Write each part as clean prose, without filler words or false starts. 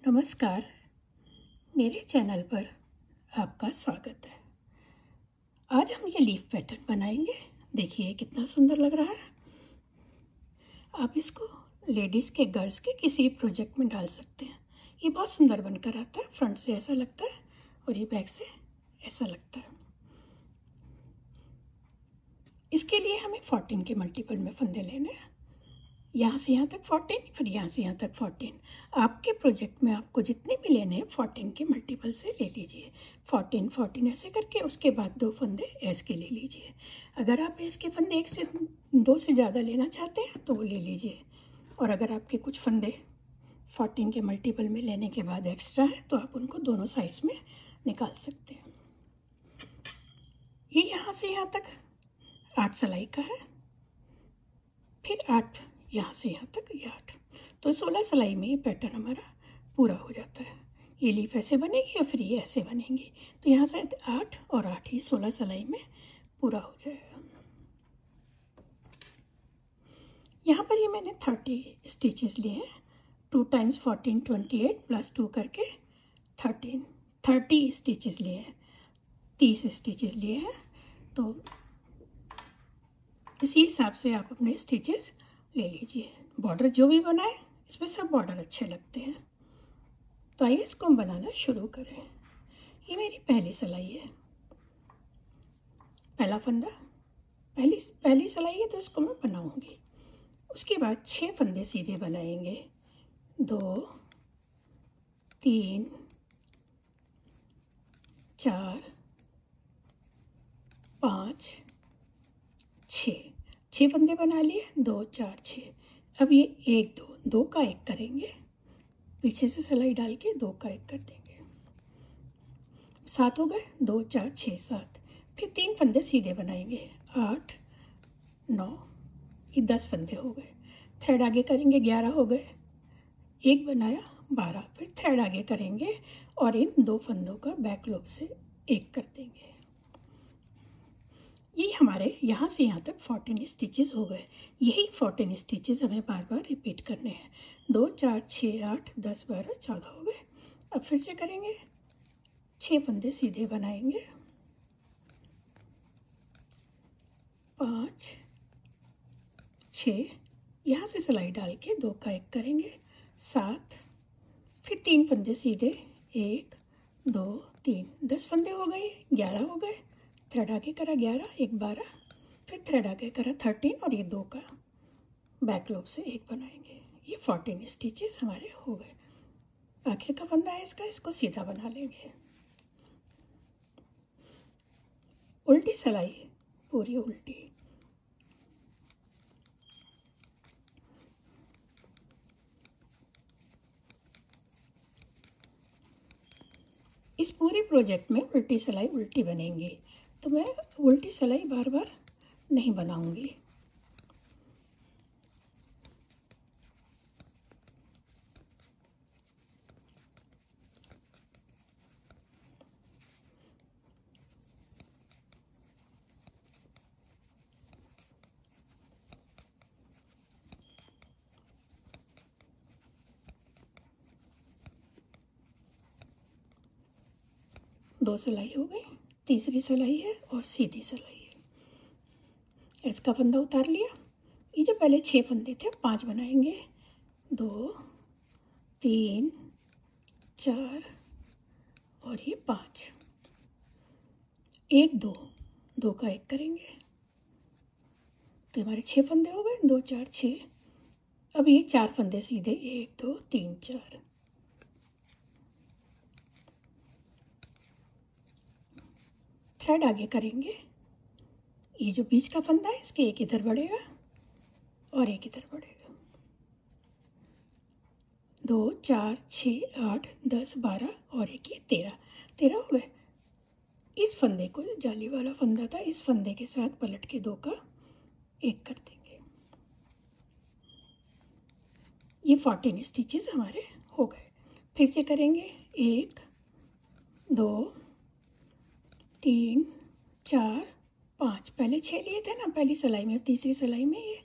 नमस्कार, मेरे चैनल पर आपका स्वागत है। आज हम ये लीफ पैटर्न बनाएंगे। देखिए कितना सुंदर लग रहा है। आप इसको लेडीज़ के, गर्ल्स के किसी प्रोजेक्ट में डाल सकते हैं। ये बहुत सुंदर बनकर आता है। फ्रंट से ऐसा लगता है और ये बैक से ऐसा लगता है। इसके लिए हमें 14 के मल्टीपल में फंदे लेने हैं। यहाँ से यहाँ तक 14, फिर यहाँ से यहाँ तक 14। आपके प्रोजेक्ट में आपको जितने भी लेने हैं 14 के मल्टीपल से ले लीजिए। 14 14 ऐसे करके उसके बाद 2 फंदे एस के ले लीजिए। अगर आप एस के फंदे 1 से 2 से ज़्यादा लेना चाहते हैं तो वो ले लीजिए। और अगर आपके कुछ फंदे 14 के मल्टीपल में लेने के बाद एक्स्ट्रा है तो आप उनको दोनों साइड्स में निकाल सकते हैं। ये यहाँ से यहाँ तक 8 सिलाई का है, फिर 8 यहाँ से यहाँ तक ये 8, तो 16 सिलाई में ये पैटर्न हमारा पूरा हो जाता है। ये लीफ ऐसे बनेगी और फिर ये ऐसे बनेंगी। तो यहाँ से 8 और 8 ये 16 सिलाई में पूरा हो जाएगा। यहाँ पर ये मैंने 30 स्टिचेस लिए हैं। 2 टाइम्स 14 28 प्लस 2 करके 30 स्टिचेस लिए हैं। 30 स्टिचेस लिए हैं। तो इसी हिसाब से आप अपने स्टिचेस ले लीजिए। बॉर्डर जो भी बनाए इसमें सब बॉर्डर अच्छे लगते हैं। तो आइए इसको हम बनाना शुरू करें। ये मेरी पहली सिलाई है, पहला फंदा, पहली सिलाई है तो इसको मैं बनाऊंगी। उसके बाद 6 फंदे सीधे बनाएंगे। 2 3 4 5 6 फंदे बना लिए। 2 4 6। अब ये 1 2 का 1 करेंगे। पीछे से सिलाई डाल के 2 का 1 कर देंगे। 7 हो गए। 2 4 6 7। फिर 3 फंदे सीधे बनाएंगे। 8 9, ये 10 फंदे हो गए। थ्रेड आगे करेंगे। 11 हो गए। 1 बनाया 12। फिर थ्रेड आगे करेंगे और इन 2 फंदों का बैक लूप से 1 कर देंगे। ये हमारे यहाँ से यहाँ तक 14 स्टिचेस हो गए। यही 14 स्टिचेस हमें बार बार रिपीट करने हैं। 2 4 6 8 10 12 14 हो गए। अब फिर से करेंगे। 6 फंदे सीधे बनाएंगे। 5 6, यहाँ से सिलाई डाल के 2 का 1 करेंगे। 7, फिर 3 फंदे सीधे। 1 2 3, 10 फंदे हो गए। 11 हो गए। थ्रेड आगे करा 11, 1 12, फिर थ्रेड आगे करा 13 और ये 2 का बैक लूप से 1 बनाएंगे। ये 14 स्टिचेस हमारे हो गए। आखिर का फंदा है इसको सीधा बना लेंगे। उल्टी सिलाई, पूरी उल्टी। इस पूरे प्रोजेक्ट में उल्टी सिलाई उल्टी बनेंगी, तो मैं उल्टी सिलाई बार बार नहीं बनाऊंगी। दो सिलाई हो गई। तीसरी सिलाई है और सीधी सिलाई है। इसका फंदा उतार लिया। ये जो पहले 6 फंदे थे 5 बनाएंगे। 2 3 4 और ये 5। 1 2 का 1 करेंगे। तो हमारे 6 फंदे हो गए। 2 4 6। अब ये 4 फंदे सीधे। 1 2 3 4। थ्रेड आगे करेंगे। ये जो बीच का फंदा है इसके एक इधर बढ़ेगा और एक इधर बढ़ेगा। 2 4 6 8 10 12 और एक ये 13 हो गए। इस फंदे को, जाली वाला फंदा था, इस फंदे के साथ पलट के 2 का 1 कर देंगे। ये 14 स्टिचेस हमारे हो गए। फिर से करेंगे। 1 2 3 4 5। पहले 6 लिए थे ना पहली सिलाई में। तीसरी सिलाई में ये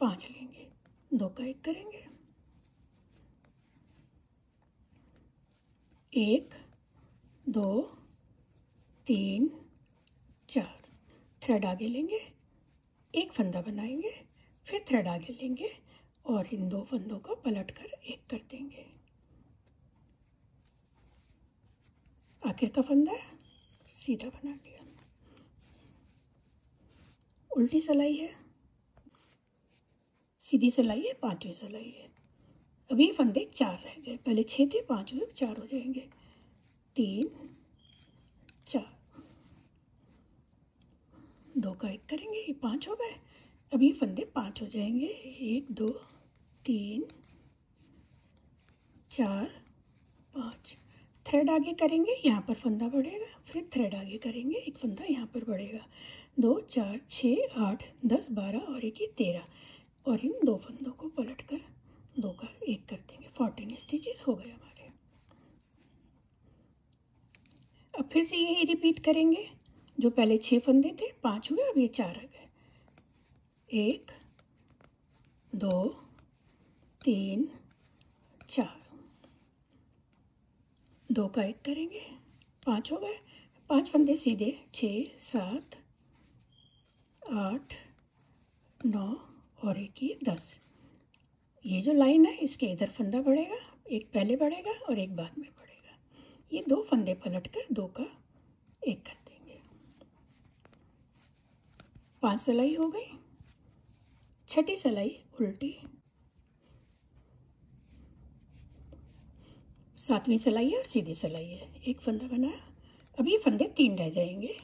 5 लेंगे। 2 का 1 करेंगे। 1 2 3 4 थ्रेड आगे लेंगे, एक फंदा बनाएंगे, फिर थ्रेड आगे लेंगे और इन 2 फंदों को पलटकर एक कर देंगे। आखिर का फंदा सीधा बना लिया। उल्टी सिलाई है, सीधी सिलाई है, 5वीं सिलाई है। अभी फंदे 4 रह गए, पहले 6 थे, 5 हुए, 4 हो जाएंगे। 3 4 2 का 1 करेंगे, ये 5 हो गए। अब ये फंदे 5 हो जाएंगे। 1 2 3 4 5 थ्रेड आगे करेंगे, यहाँ पर फंदा बढ़ेगा, फिर थ्रेड आगे करेंगे, एक फंदा यहाँ पर बढ़ेगा। 2 4 6 8 10 12 और एक 13 और इन 2 फंदों को पलटकर 2 का 1 कर देंगे। 14 स्टिचेस हो गए हमारे। अब फिर से यही रिपीट करेंगे। जो पहले 6 फंदे थे, 5 हुए, अब ये 4 आ गए। 1 2 3 4 2 का 1 करेंगे, 5 हो गए। 5 फंदे सीधे, 6 7 8 9 और एक ये 10। ये जो लाइन है इसके इधर फंदा बढ़ेगा, एक पहले बढ़ेगा और एक बाद में बढ़ेगा। ये 2 फंदे पलटकर 2 का 1 कर देंगे। 5 सिलाई हो गई। छठी सिलाई उल्टी, 7वीं सिलाई है और सीधी सिलाई है। एक फंदा बनाया, अब ये फंदे 3 रह जाएंगे।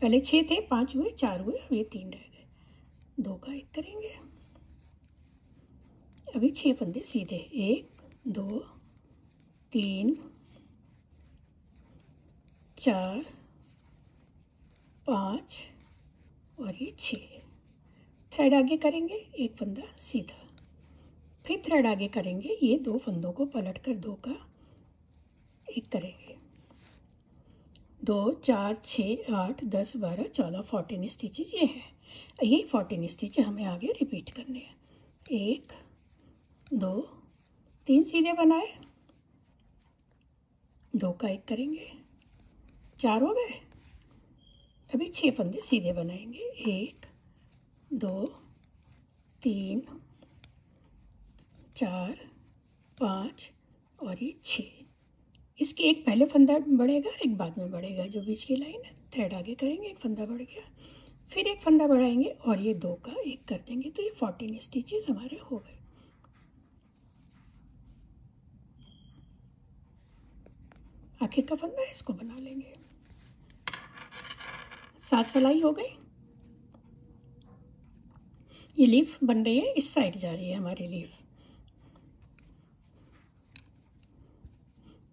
पहले 6 थे, 5 हुए, 4 हुए, अब ये 3 रह गए। 2 का 1 करेंगे। अभी 6 फंदे सीधे, 1 2 3 4 5 और ये 6। थ्रेड आगे करेंगे, एक फंदा सीधा, फिर थ्रेड आगे करेंगे, ये 2 फंदों को पलटकर 2 का 1 करेंगे। 2 4 6 8 10 12 14 14 स्टिचेज ये हैं। यही 14 स्टिच हमें आगे रिपीट करने हैं। 1 2 3 सीधे बनाए, 2 का 1 करेंगे, 4 हो गए। अभी 6 फंदे सीधे बनाएंगे, 1 2 3 4 5 और ये 6। इसके एक पहले फंदा बढ़ेगा, एक बाद में बढ़ेगा। जो बीच की लाइन है, थ्रेड आगे करेंगे, एक फंदा बढ़ गया, फिर एक फंदा बढ़ाएंगे और ये 2 का 1 कर देंगे। तो ये 14 स्टिचेस हमारे हो गए। आखिर का फंदा है, इसको बना लेंगे। 7 सिलाई हो गई। ये लीफ बन रही है, इस साइड जा रही है हमारी लीफ।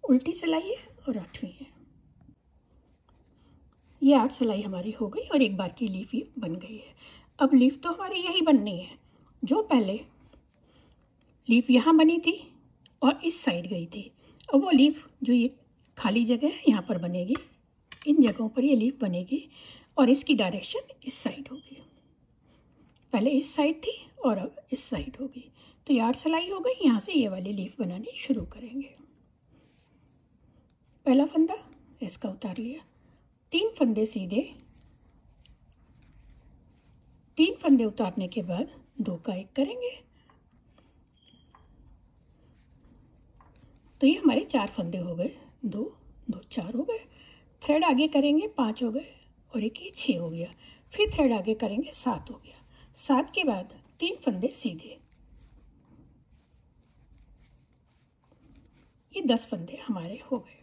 उल्टी सिलाई है और 8वीं है। ये 8 सिलाई हमारी हो गई और एक बार की लीफ ये बन गई है। अब लीफ तो हमारी यही बननी है। जो पहले लीफ यहाँ बनी थी और इस साइड गई थी, अब वो लीफ जो ये खाली जगह है यहाँ पर बनेगी। इन जगहों पर ये लीफ बनेगी और इसकी डायरेक्शन इस साइड होगी। पहले इस साइड थी और अब इस साइड होगी। तो ये 8 सिलाई हो गई। यहाँ से ये वाली लीफ बनानी शुरू करेंगे। पहला फंदा इसका उतार लिया, 3 फंदे सीधे, 3 फंदे उतारने के बाद 2 का 1 करेंगे। तो ये हमारे 4 फंदे हो गए, 2 2 4 हो गए। थ्रेड आगे करेंगे, 5 हो गए और एक ये 6 हो गया। फिर थ्रेड आगे करेंगे, 7 हो गया। 7 के बाद 3 फंदे सीधे, ये 10 फंदे हमारे हो गए।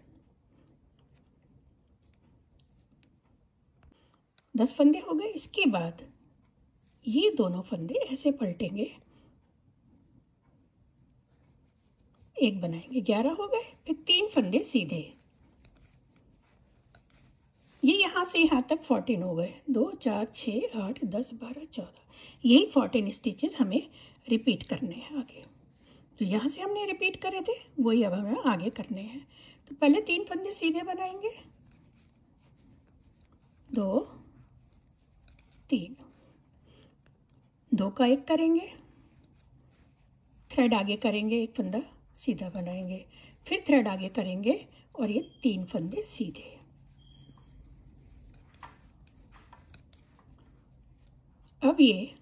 10 फंदे हो गए। इसके बाद ये दोनों फंदे ऐसे पलटेंगे, एक बनाएंगे, 11 हो गए। फिर 3 फंदे सीधे, ये यहाँ से यहाँ तक 14 हो गए। 2 4 6 8 10 12 14, यही 14 स्टिचेस हमें रिपीट करने हैं आगे। तो यहाँ से हमने रिपीट करे थे, वही अब हमें आगे करने हैं। तो पहले 3 फंदे सीधे बनाएंगे, 2 3, 2 का 1 करेंगे, थ्रेड आगे करेंगे, एक फंदा सीधा बनाएंगे, फिर थ्रेड आगे करेंगे और ये 3 फंदे सीधे। अब ये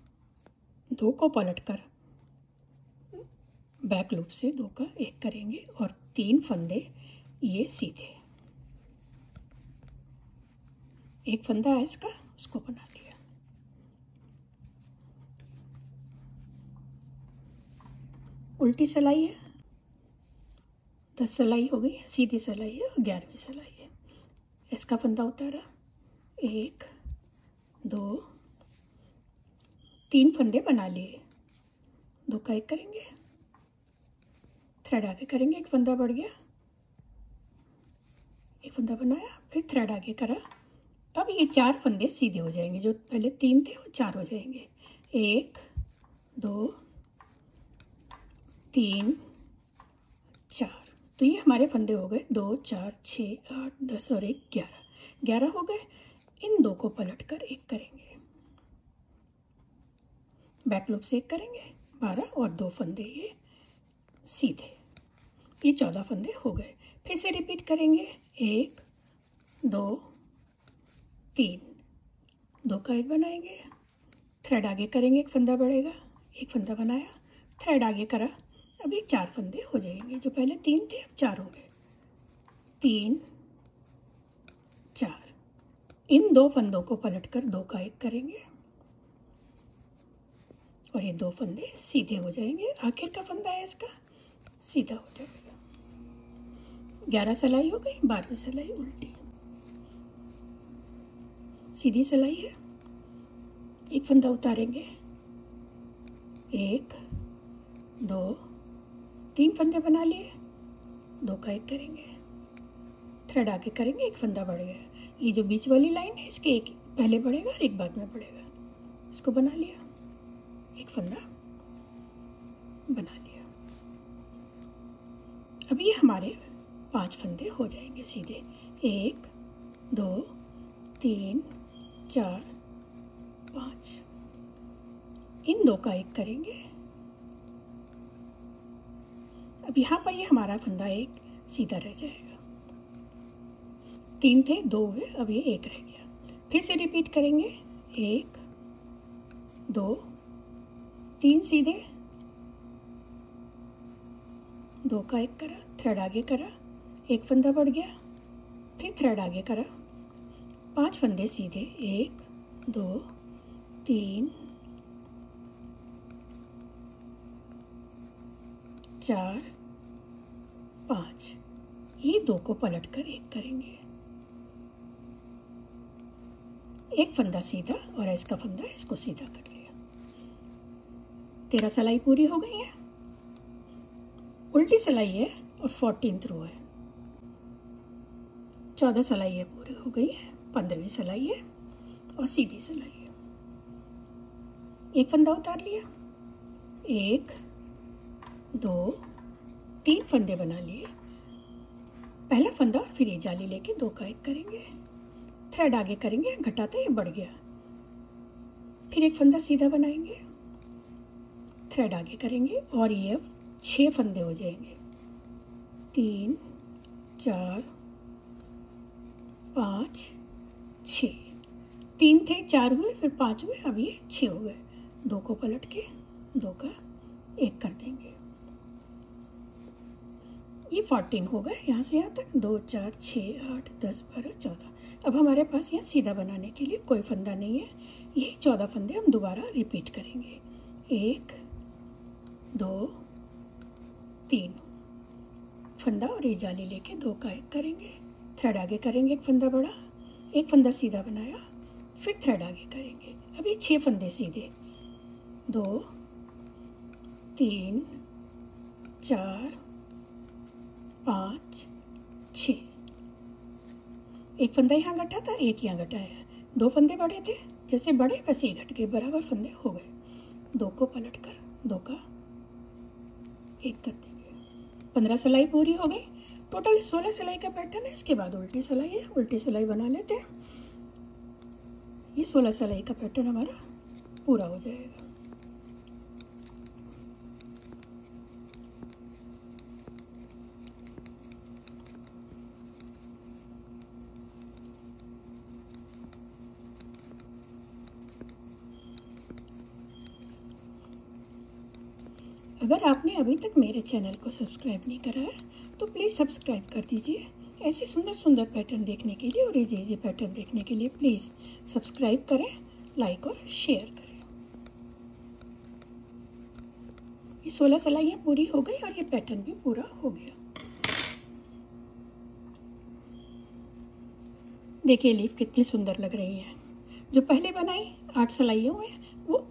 2 को पलटकर बैक लूप से 2 का 1 करेंगे और 3 फंदे ये सीधे। एक फंदा है इसका, उसको बना लिया। उल्टी सिलाई है, 10 सिलाई हो गई है, सीधी सिलाई है और 11वीं सिलाई है। इसका फंदा उतारा, 1 2 3 फंदे बना लिए, 2 का 1 करेंगे, थ्रेड आगे करेंगे, एक फंदा बढ़ गया, एक फंदा बनाया, फिर थ्रेड आगे करा। अब ये 4 फंदे सीधे हो जाएंगे, जो पहले 3 थे वो 4 हो जाएंगे। 1 2 3 4। तो ये हमारे फंदे हो गए 2 4 6 8 10 और 1 11। 11 हो गए। इन 2 को पलट कर 1 करेंगे, बैक लूप से 1 करेंगे, 12 और 2 फंदे ये सीधे। ये 14 फंदे हो गए। फिर से रिपीट करेंगे, 1 2 3, 2 का 1 बनाएंगे, थ्रेड आगे करेंगे, एक फंदा बढ़ेगा, एक फंदा बनाया, थ्रेड आगे करा। अब ये 4 फंदे हो जाएंगे, जो पहले 3 थे अब 4 हो गए। 3 4। इन 2 फंदों को पलटकर 2 का 1 करेंगे और ये 2 फंदे सीधे हो जाएंगे। आखिर का फंदा है इसका, सीधा हो जाएगा। 11 सिलाई हो गई, 12वीं सिलाई उल्टी। सीधी सिलाई है, एक फंदा उतारेंगे, 1 2 3 फंदे बना लिए, 2 का 1 करेंगे, थ्रेड आगे करेंगे, एक फंदा बढ़ गया। ये जो बीच वाली लाइन है इसके एक पहले बढ़ेगा और एक बाद में बढ़ेगा। इसको बना लिया, एक फंदा बना लिया। अब ये हमारे 5 फंदे हो जाएंगे सीधे। 1 2 3 4 5। इन 2 का 1 करेंगे। अब यहाँ पर ये हमारा फंदा 1 सीधा रह जाएगा। 3 थे, 2 हुए, अब ये 1 रह गया। फिर से रिपीट करेंगे, 1 2 3 सीधे, 2 का 1 करा, थ्रेड आगे करा, एक फंदा बढ़ गया, फिर थ्रेड आगे करा, 5 फंदे सीधे, 1 2 3 4 5। ये 2 को पलट कर 1 करेंगे, एक फंदा सीधा और इसका फंदा इसको सीधा कर लिया। 13 सिलाई पूरी हो गई है। उल्टी सिलाई है और 14th रो है। 14 सिलाई है पूरी हो गई है। 15वीं सिलाई है और सीधी सिलाई है। एक फंदा उतार लिया, 1 2 3 फंदे बना लिए, पहला फंदा और फिर ये जाली लेके 2 का 1 करेंगे, थ्रेड आगे करेंगे, घटाते ये बढ़ गया, फिर एक फंदा सीधा बनाएंगे, थ्रेड आगे करेंगे और ये अब 6 फंदे हो जाएंगे। 3 4 5 6। 3 थे, 4 हुए, फिर 5 हुए, अब ये 6 हो गए। 2 को पलट के 2 का 1 कर देंगे। ये 14 हो गए यहाँ से यहाँ तक। 2 4 6 8 10 12 14। अब हमारे पास यहाँ सीधा बनाने के लिए कोई फंदा नहीं है। यही 14 फंदे हम दोबारा रिपीट करेंगे। 1 2 3 फंदा और ये जाली लेके 2 का 1 करेंगे, थ्रेड आगे करेंगे, एक फंदा बढ़ा, एक फंदा सीधा बनाया, फिर थ्रेड आगे करेंगे। अभी 6 फंदे सीधे, 2 3 4 5 6। एक फंदा यहाँ घटा था, एक यहाँ घटाया, 2 फंदे बढ़े थे, जैसे बढ़े वैसे ही घट गए, बराबर फंदे हो गए। 2 को पलट कर 2 का 1 कर देंगे। 15 सिलाई पूरी हो गई। टोटल 16 सिलाई का पैटर्न है। इसके बाद उल्टी सिलाई है, उल्टी सिलाई बना लेते हैं। ये 16 सिलाई का पैटर्न हमारा पूरा हो जाएगा। अगर आपने अभी तक मेरे चैनल को सब्सक्राइब नहीं करा है तो प्लीज़ सब्सक्राइब कर दीजिए। ऐसे सुंदर सुंदर पैटर्न देखने के लिए और इजी पैटर्न देखने के लिए प्लीज़ सब्सक्राइब करें, लाइक और शेयर करें। ये 16 सिलाइयाँ पूरी हो गई और ये पैटर्न भी पूरा हो गया। देखिए लीफ कितनी सुंदर लग रही है। जो पहले बनाई 8 सिलाइयों में वो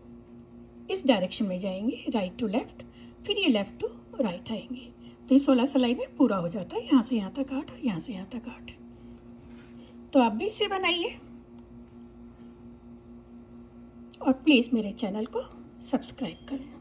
इस डायरेक्शन में जाएंगी, राइट टू लेफ्ट, फिर ये लेफ्ट टू राइट आएंगी। तो ये 16 सिलाई में पूरा हो जाता है। यहाँ से यहाँ तक 8 और यहाँ से यहाँ तक 8। तो आप भी इसे बनाइए और प्लीज़ मेरे चैनल को सब्सक्राइब करें।